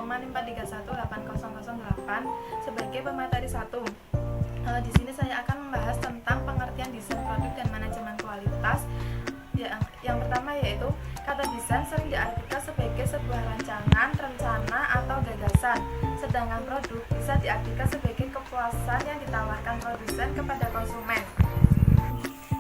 0,5318008 sebagai pemateri 1. Di sini saya akan membahas tentang pengertian desain produk dan manajemen kualitas. Yang pertama yaitu kata desain sering diartikan sebagai sebuah rancangan, rencana, atau gagasan. Sedangkan produk bisa diartikan sebagai kepuasan yang ditawarkan produsen kepada konsumen.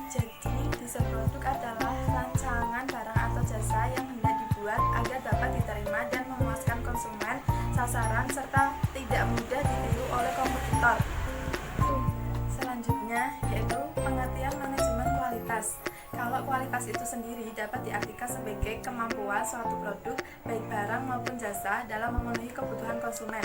Jadi, desain produk adalah rancangan barang atau jasa yang hendak dibuat agar dapat diterima dan memuaskan konsumen, sasaran, serta tidak mudah ditiru oleh kompetitor. Selanjutnya yaitu pengertian manajemen kualitas. Kalau kualitas itu sendiri dapat diartikan sebagai kemampuan suatu produk, baik barang maupun jasa, dalam memenuhi kebutuhan konsumen.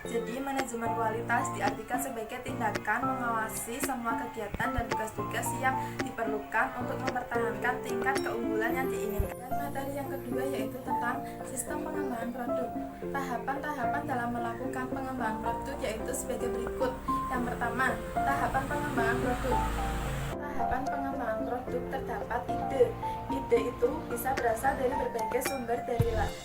Jadi, manajemen kualitas diartikan sebagai tindakan mengawasi semua kegiatan dan tugas-tugas yang diperlukan untuk mempertahankan tingkat keunggulan yang diinginkan. Dan materi yang kedua yaitu tentang sistem pengembangan produk. Tahapan-tahapan dalam melakukan pengembangan produk yaitu sebagai berikut. Yang pertama, tahapan pengembangan produk. Tahapan pengembangan produk terdapat ide. Ide itu bisa berasal dari berbagai sumber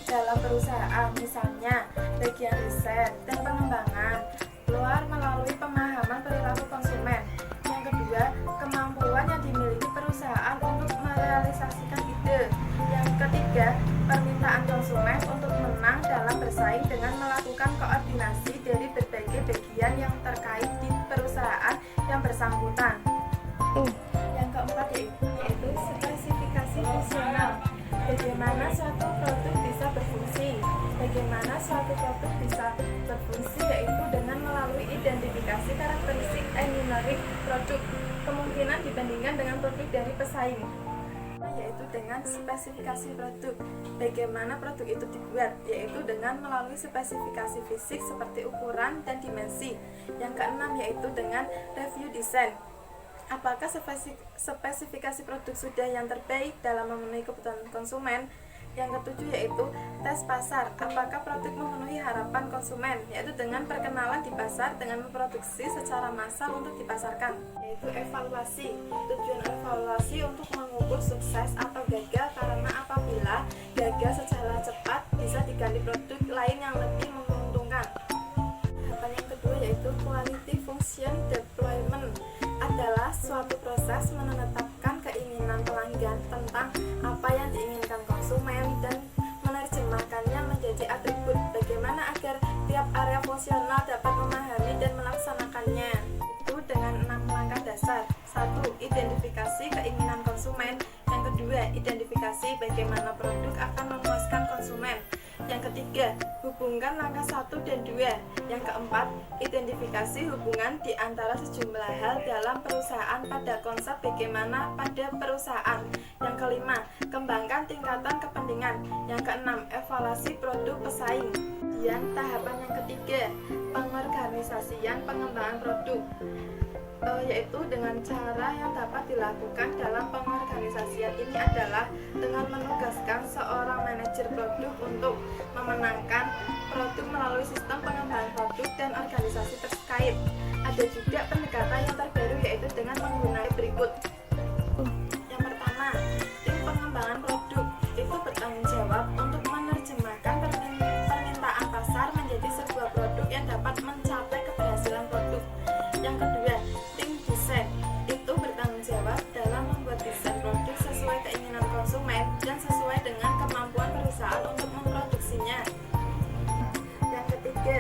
dalam perusahaan, misalnya bagian riset dan pengembangan, keluar melalui pemahaman perilaku konsumen. Yang kedua, kemampuan yang dimiliki perusahaan untuk merealisasikan ide. Yang ketiga, permintaan konsumen untuk menang dalam bersaing dengan melakukan koordinasi dari berbagai bagian yang terkait di perusahaan yang bersangkutan. Yang keempat yaitu spesifikasi fungsional. Bagaimana suatu produk bisa berfungsi? Bagaimana suatu produk bisa berfungsi yaitu dengan melalui identifikasi karakteristik engineering produk, kemungkinan dibandingkan dengan produk dari pesaing, yaitu dengan spesifikasi produk. Bagaimana produk itu dibuat, yaitu dengan melalui spesifikasi fisik seperti ukuran dan dimensi. Yang keenam yaitu dengan review design. Apakah spesifikasi produk sudah yang terbaik dalam memenuhi kebutuhan konsumen? Yang ketujuh yaitu tes pasar. Apakah produk memenuhi harapan konsumen, yaitu dengan perkenalan di pasar dengan memproduksi secara massal untuk dipasarkan. Yaitu evaluasi. Tujuan evaluasi untuk mengukur sukses atau gagal, karena apabila gagal secara cepat bisa diganti produk lain yang lebih menguntungkan. Tahapan yang kedua yaitu quality function deployment. Adalah suatu proses menetapkan keinginan pelanggan tentang apa yang diinginkan konsumen dan menerjemahkannya menjadi atribut. Bagaimana agar tiap area fungsional dapat memahami dan melaksanakannya. Itu dengan 6 langkah dasar. 1. Identifikasi keinginan konsumen. Yang kedua, identifikasi bagaimana produk akan memuaskan konsumen. Yang ketiga, hubungkan langkah 1 dan 2. Yang keempat, identifikasi hubungan di antara sejumlah hal dalam perusahaan pada konsep bagaimana pada perusahaan. Yang kelima, kembangkan tingkatan kepentingan. Yang keenam, evaluasi produk pesaing. Dan tahapan yang ketiga, pengorganisasian pengembangan produk, yaitu dengan cara yang dapat dilakukan dalam pengorganisasian ini adalah dengan menugaskan seorang manajer produk untuk memenangkan produk melalui sistem pengembangan produk dan organisasi terkait. Ada juga pendekatan yang terbaru yaitu dengan menggunakan berikut. Yang pertama, tim pengembangan produk itu bertanggung jawab untuk menerjemahkan permintaan pasar menjadi sebuah produk yang dapat mencapai keberhasilan produk. Yang kedua, tim desain itu bertanggung jawab dalam membuat desain produk sesuai keinginan konsumen dan sesuai dengan kemampuan perusahaan untuk memproduksinya. Yang ketiga,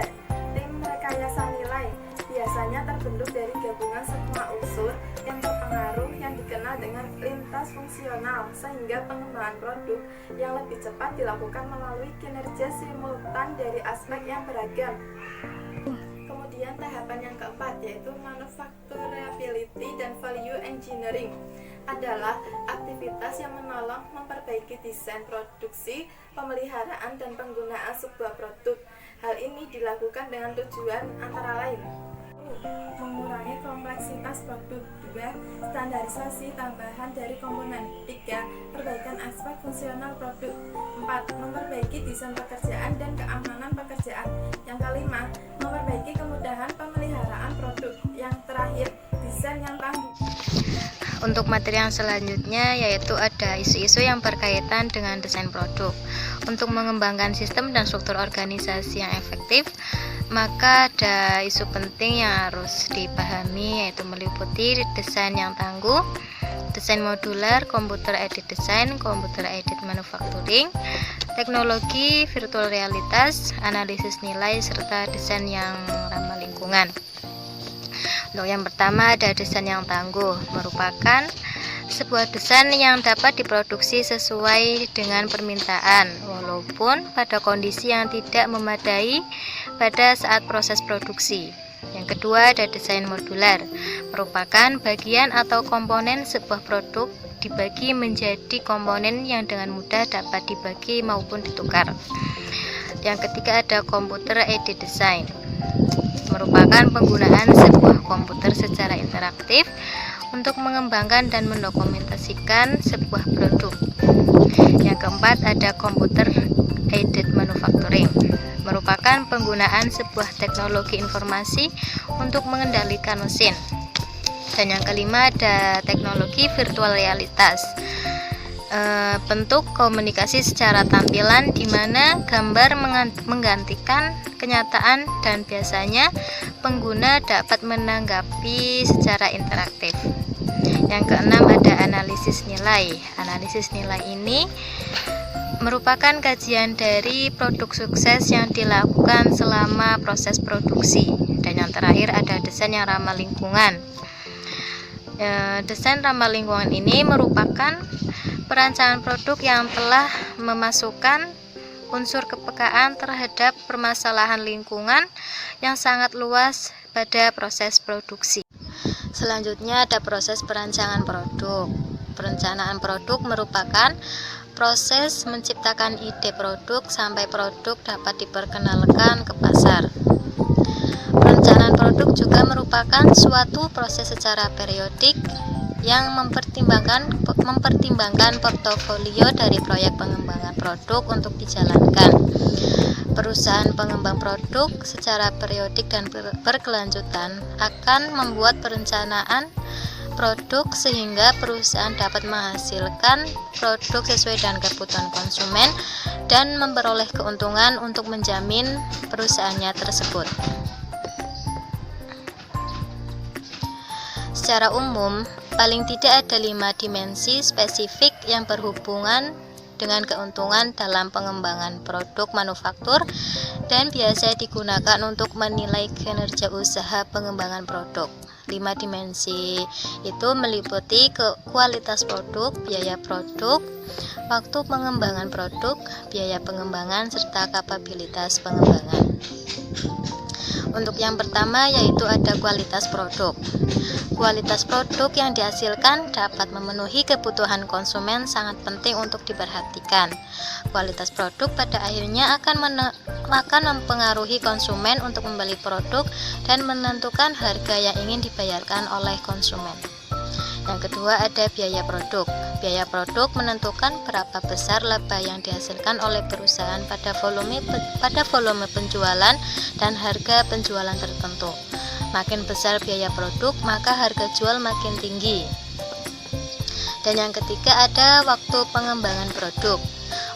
tim rekayasa nilai biasanya terbentuk dari gabungan semua unsur yang berpengaruh yang dikenal dengan lintas fungsional, sehingga pengembangan produk yang lebih cepat dilakukan melalui kinerja simultan dari aspek yang beragam. Kemudian tahapan yang keempat yaitu manufacturability dan value engineering adalah aktivitas yang menolong memperbaiki desain produksi, pemeliharaan, dan penggunaan sebuah produk. Hal ini dilakukan dengan tujuan antara lain: mengurangi kompleksitas produk. 2. Standarisasi tambahan dari komponen. 3. Perbaikan aspek fungsional produk. 4. Memperbaiki desain pekerjaan dan keamanan pekerjaan. Yang kelima, memperbaiki kemudahan pemeliharaan produk. Yang terakhir, desain yang tangguh. Untuk materi yang selanjutnya yaitu ada isu-isu yang berkaitan dengan desain produk. Untuk mengembangkan sistem dan struktur organisasi yang efektif, maka ada isu penting yang harus dipahami, yaitu meliputi desain yang tangguh, desain modular, computer aided design, computer aided manufacturing, teknologi virtual realitas, analisis nilai, serta desain yang ramah lingkungan. Untuk yang pertama ada desain yang tangguh, merupakan sebuah desain yang dapat diproduksi sesuai dengan permintaan walaupun pada kondisi yang tidak memadai pada saat proses produksi. Yang kedua ada desain modular, merupakan bagian atau komponen sebuah produk dibagi menjadi komponen yang dengan mudah dapat dibagi maupun ditukar. Yang ketiga ada computer aided design, merupakan penggunaan sebuah komputer secara interaktif untuk mengembangkan dan mendokumentasikan sebuah produk. Yang keempat ada computer aided manufacturing, merupakan penggunaan sebuah teknologi informasi untuk mengendalikan mesin. Dan yang kelima ada teknologi virtual realitas, bentuk komunikasi secara tampilan di mana gambar menggantikan kenyataan dan biasanya pengguna dapat menanggapi secara interaktif. Yang keenam ada analisis nilai. Analisis nilai ini merupakan kajian dari produk sukses yang dilakukan selama proses produksi. Dan yang terakhir ada desain yang ramah lingkungan. Desain ramah lingkungan ini merupakan perancangan produk yang telah memasukkan unsur kepekaan terhadap permasalahan lingkungan yang sangat luas pada proses produksi. Selanjutnya ada proses perancangan produk. Perencanaan produk merupakan proses menciptakan ide produk sampai produk dapat diperkenalkan ke pasar. Perencanaan produk juga merupakan suatu proses secara periodik yang mempertimbangkan portofolio dari proyek pengembangan produk untuk dijalankan. Perusahaan pengembang produk secara periodik dan berkelanjutan akan membuat perencanaan produk sehingga perusahaan dapat menghasilkan produk sesuai dengan kebutuhan konsumen dan memperoleh keuntungan untuk menjamin perusahaannya tersebut. Secara umum, paling tidak ada 5 dimensi spesifik yang berhubungan dengan keuntungan dalam pengembangan produk manufaktur dan biasa digunakan untuk menilai kinerja usaha pengembangan produk. 5 dimensi itu meliputi kualitas produk, biaya produk, waktu pengembangan produk, biaya pengembangan, serta kapabilitas pengembangan. Untuk yang pertama yaitu ada kualitas produk. Kualitas produk yang dihasilkan dapat memenuhi kebutuhan konsumen sangat penting untuk diperhatikan. Kualitas produk pada akhirnya akan mempengaruhi konsumen untuk membeli produk dan menentukan harga yang ingin dibayarkan oleh konsumen. Yang kedua ada biaya produk. Biaya produk menentukan berapa besar laba yang dihasilkan oleh perusahaan pada volume penjualan dan harga penjualan tertentu. Makin besar biaya produk, maka harga jual makin tinggi. Dan yang ketiga ada waktu pengembangan produk.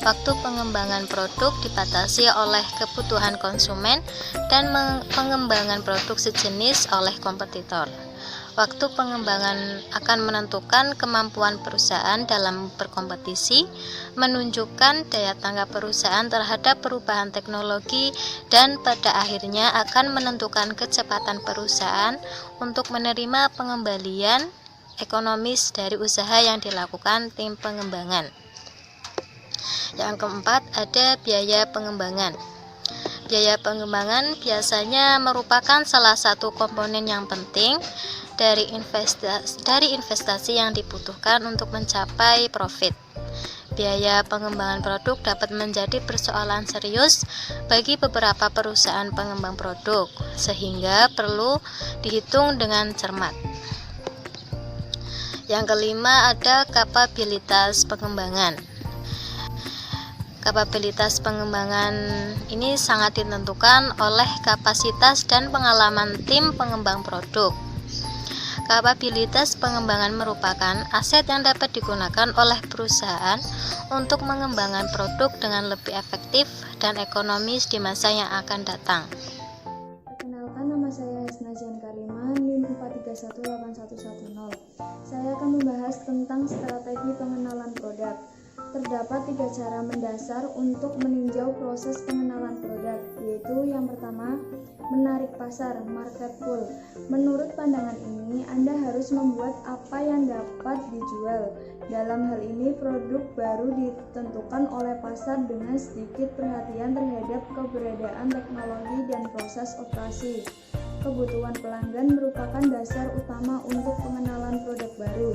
Waktu pengembangan produk dibatasi oleh kebutuhan konsumen dan pengembangan produk sejenis oleh kompetitor. Waktu pengembangan akan menentukan kemampuan perusahaan dalam berkompetisi, menunjukkan daya tanggap perusahaan terhadap perubahan teknologi, dan pada akhirnya akan menentukan kecepatan perusahaan untuk menerima pengembalian ekonomis dari usaha yang dilakukan tim pengembangan. Yang keempat ada biaya pengembangan. Biaya pengembangan biasanya merupakan salah satu komponen yang penting dari investasi yang dibutuhkan untuk mencapai profit. Biaya pengembangan produk dapat menjadi persoalan serius bagi beberapa perusahaan pengembang produk, sehingga perlu dihitung dengan cermat. Yang kelima ada kapabilitas pengembangan. Kapabilitas pengembangan ini sangat ditentukan oleh kapasitas dan pengalaman tim pengembang produk. Kapabilitas pengembangan merupakan aset yang dapat digunakan oleh perusahaan untuk mengembangkan produk dengan lebih efektif dan ekonomis di masa yang akan datang. Perkenalkan, nama saya Hasna Jan Karima, NIM 4318110. Saya akan membahas tentang strategi pengenalan produk. Terdapat 3 cara mendasar untuk meninjau proses pengenalan produk, yaitu yang pertama, menarik pasar, market pull. Menurut pandangan ini, Anda harus membuat apa yang dapat dijual. Dalam hal ini, produk baru ditentukan oleh pasar dengan sedikit perhatian terhadap keberadaan teknologi dan proses operasi. Kebutuhan pelanggan merupakan dasar utama untuk pengenalan produk baru.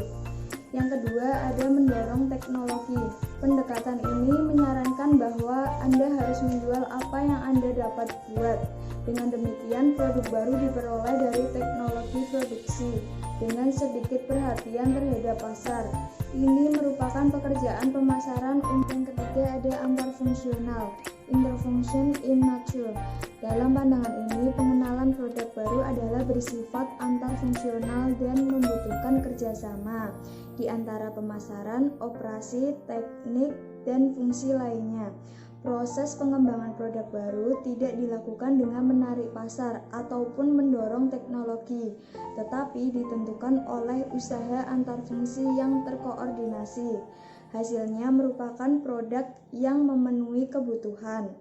Yang kedua, ada mendorong teknologi. Pendekatan ini menyarankan bahwa Anda harus menjual apa yang Anda dapat buat. Dengan demikian, produk baru diperoleh dari teknologi produksi dengan sedikit perhatian terhadap pasar. Ini merupakan pekerjaan pemasaran. Yang ketiga, ada antar fungsional, interfunction in nature. Dalam pandangan ini, pengenalan produk baru adalah bersifat antar fungsional dan membutuhkan kerjasama di antara pemasaran, operasi, teknik, dan fungsi lainnya. Proses pengembangan produk baru tidak dilakukan dengan menarik pasar ataupun mendorong teknologi, tetapi ditentukan oleh usaha antar fungsi yang terkoordinasi. Hasilnya merupakan produk yang memenuhi kebutuhan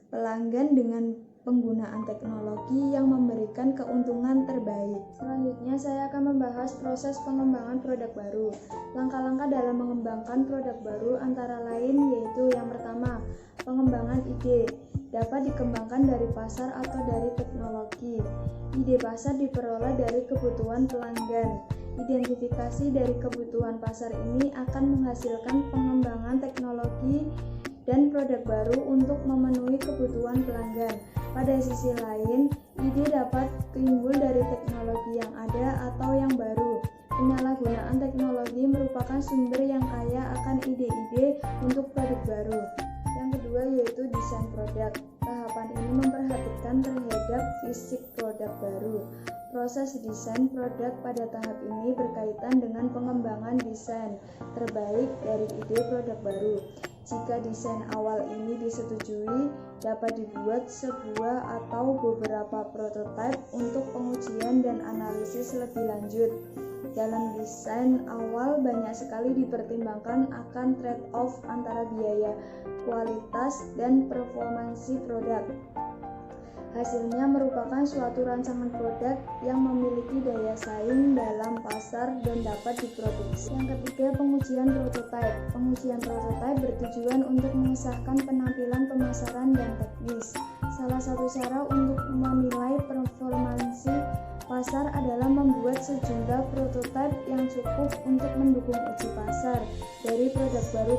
pelanggan dengan penggunaan teknologi yang memberikan keuntungan terbaik. Selanjutnya saya akan membahas proses pengembangan produk baru. Langkah-langkah dalam mengembangkan produk baru antara lain yaitu yang pertama, pengembangan ide. Dapat dikembangkan dari pasar atau dari teknologi. Ide pasar diperoleh dari kebutuhan pelanggan. Identifikasi dari kebutuhan pasar ini akan menghasilkan pengembangan teknologi dan produk baru untuk memenuhi kebutuhan pelanggan. Pada sisi lain, ide dapat timbul dari teknologi yang ada atau yang baru. Penyalahgunaan teknologi merupakan sumber yang kaya akan ide-ide untuk produk baru. Yang kedua yaitu desain produk. Tahapan ini memperhatikan terhadap fisik produk baru. Proses desain produk pada tahap ini berkaitan dengan pengembangan desain terbaik dari ide produk baru. Jika desain awal ini disetujui, dapat dibuat sebuah atau beberapa prototipe untuk pengujian dan analisis lebih lanjut. Dalam desain awal banyak sekali dipertimbangkan akan trade-off antara biaya, kualitas, dan performansi produk. Hasilnya merupakan suatu rancangan produk yang memiliki daya saing dalam pasar dan dapat diproduksi. Yang ketiga, pengujian prototipe. Pengujian prototipe bertujuan untuk mengesahkan penampilan pemasaran dan teknis. Salah satu cara untuk menilai performansi pasar adalah membuat sejumlah prototipe yang cukup untuk mendukung uji pasar dari produk baru.